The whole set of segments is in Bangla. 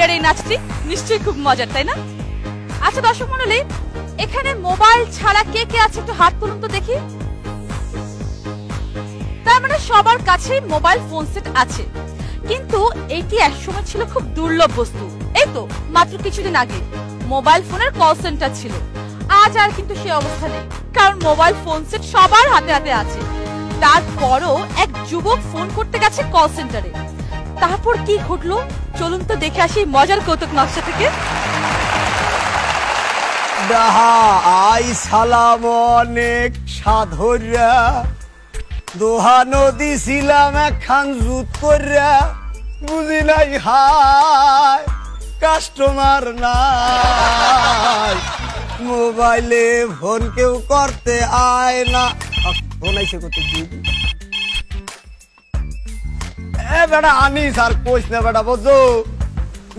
প্রিয়ার এই নাচটি নিশ্চয়ই খুব মজার, তাই না? আচ্ছা দর্শক মণ্ডলী, এখানে মোবাইল ছাড়া কে কে আছে একটু হাত তুলুন তো দেখি। তার মানে সবার কাছেই মোবাইল ফোন সেট আছে, কিন্তু এটি একসময় ছিল খুব দুর্লভ বস্তু। এই তো মাত্র কিছুদিন আগে মোবাইল ফোনের কল সেন্টার ছিল, আজ আর কিন্তু সে অবস্থা নেই, কারণ মোবাইল ফোন সেট সবার হাতে হাতে আছে। তারপরও এক যুবক ফোন করতে গেছে কল সেন্টারে, তারপর কি ঘটলো চলুন তো দেখে আসি মজার কৌতুক নকশা থেকে। আই সালাম অনেক সাধরা দোহা নদী ছিলাম একখান জুত করিয়া বুঝি নাই হায় কাস্টমার নাই মোবাইলে ফোন কেউ করতে আয় না। ফোন আইসে করতে বেটা আনিস আর কইস না বেটা বুঝো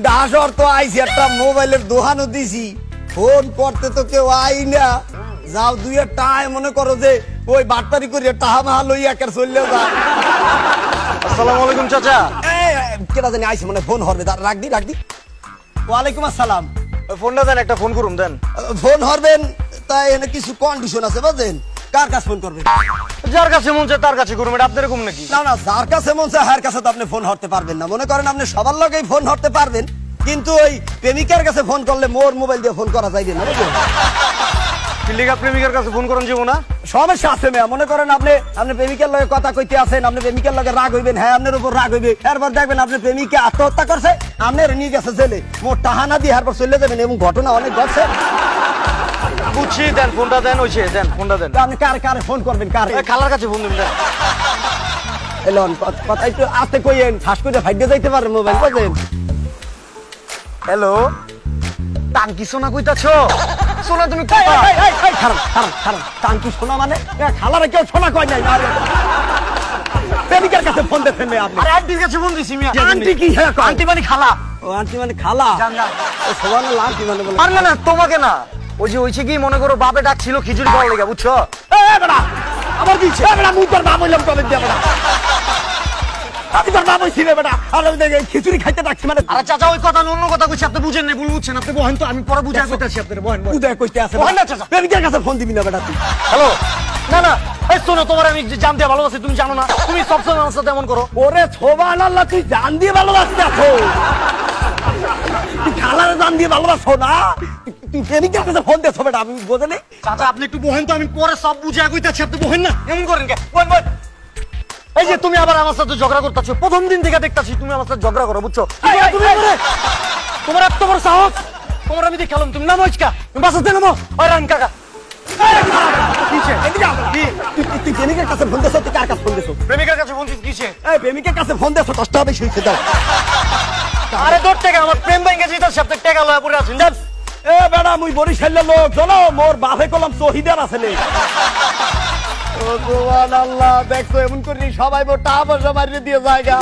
ডাসর তো আইসি একটা মোবাইলের দোহানো দিছি ফোন করতে তো কেউ আই না। যাও দুই টাই মনে করো যে ওই বাটপারি করে টাহা মাহা লইয়া একের চললে যা। আসসালামু আলাইকুম চাচা। কেটা জানি আইসি মানে ফোন হরবে রাখ দি। ওয়ালাইকুম আসসালাম। ফোনটা দেন, একটা ফোন করুন দেন। ফোন হরবেন তাই এনে কিছু কন্ডিশন আছে বুঝলেন। কার কাছে ফোন করবেন? যার কাছে মন চায় তার কাছে করুন, এটা আপনার এরকম নাকি? না যার কাছে মন চায় হার কাছে তো আপনি ফোন হরতে পারবেন না। মনে করেন আপনি সবার লগেই ফোন হরতে পারবেন, কিন্তু ওই প্রেমিকার কাছে ফোন করলে মোর মোবাইল দিয়ে ফোন করা যাইবে না বুঝলেন। প্রেমিকার কাছে ফোন করেন যাবো না, সমস্যা আছে মেয়া। মনে করেন আপনি প্রেমিকার লগে কথা কইতে আছেন, আপনি প্রেমিকার লগে রাগ হইবেন, হ্যাঁ আপনার উপর রাগ হইবে, এরপর দেখবেন আপনি প্রেমিকা আত্মহত্যা করছে, আপনার নিয়ে গেছে জেলে, মোর টাহানা দিয়ে এরপর চলে যাবেন, এবং ঘটনা অনেক ঘটছে। বুঝছি, দেন ফোনটা দেন, ওইছে দেন ফোনটা দেন। আপনি কারে ফোন করবেন? কারে? খালার কাছে ফোন দিবেন। এলন কথা একটু আস্তে কইেন, ঠাস করে ভাগ্যে যাইতে পারেন মোবাইল বুঝলেন। হ্যালো, টাঙ্কি সোনা কইতাছ? সোনা তুমি টাঙ্কি সোনা মানে খালারে কেউ সোনা কয় নাই। প্রেমিকার কাছে ফোন দিচ্ছেন আপনি? আরে আন্টির কাছে ফোন দিছি মিয়া। আন্টি কি? আন্টি মানে খালা। ও আন্টি মানে খালা? সুবহানাল্লাহ। আন্টি মানে বলে? আর না তোমাকে না, ওই যে হইছে কি মনে করো বাপে ডাকছিল খিচুড়ি খাওয়ার লেগে, বুঝছো? বেটা আমার কি বেটা মুখ তোর বাপ হইলাম কবে দিয়ে বেটা আমি তোর বাপ হইছি বেটা, আর খিচুড়ি খাইতে ডাকছি মানে। আরে চাচা ওই কথা অন্য কথা কইছি, আপনি বুঝেন না, ভুল বুঝছেন। আপনি বহেন তো, আমি পরে বুঝাই কইতাছি আপনাদের। বহেন উদয় কইতে আছে বহেন না চাচা। প্রেমিকার কাছে ফোন দিবি না বেটা তুই। হ্যালো, না এই শোনো, তোমার আমি জান দিয়ে ভালোবাসি, তুমি জানো না? তুমি সবসময় আমার সাথে এমন করো। ওরে সুবহানাল্লাহ, তুই জান দিয়ে ভালোবাসি আছো? তুই খালারে জান দিয়ে ভালোবাসো না? তুই প্রেমিকার কাছে ফোন দিয়েছো বেটা, আমি বোঝে নেই। চাচা আপনি একটু বহেন তো, আমি পরে সব বুঝাই কইতাছি। আপনি বহেন না, এমন করেন কে? বহেন। এই যে তুমি আবার আমার সাথে ঝগড়া করতেছো, প্রথম দিন থেকে দেখতাছি তুমি আমার সাথে ঝগড়া করো, বুঝছো? তোমার এত বড় সাহস, তোমার আমি দেখালাম। তুমি নামো ইচকা, তুমি বাসাতে নামো। ওই রান কাকা, তুই প্রেমিকার কাছে ফোন দিয়েছো? তুই কার কাছে ফোন দিয়েছো? প্রেমিকার কাছে ফোন দিছে। এই প্রেমিকার কাছে ফোন দিয়েছো, কষ্ট হবে শুইতে দাও। আরে তোর টাকা আমার প্রেম ব্যাংকে জিতাছে, আপনি টাকা লয়া পড়ে আছেন জান। এ বেটা মুই বরিশালের লোক, চলো মোর বাপে কলম শহীদার আছে নে। ও সুবহানাল্লাহ, দেখছো এমন করি সবাই মোর টাকা পয়সা মারিয়ে দিয়ে জায়গা।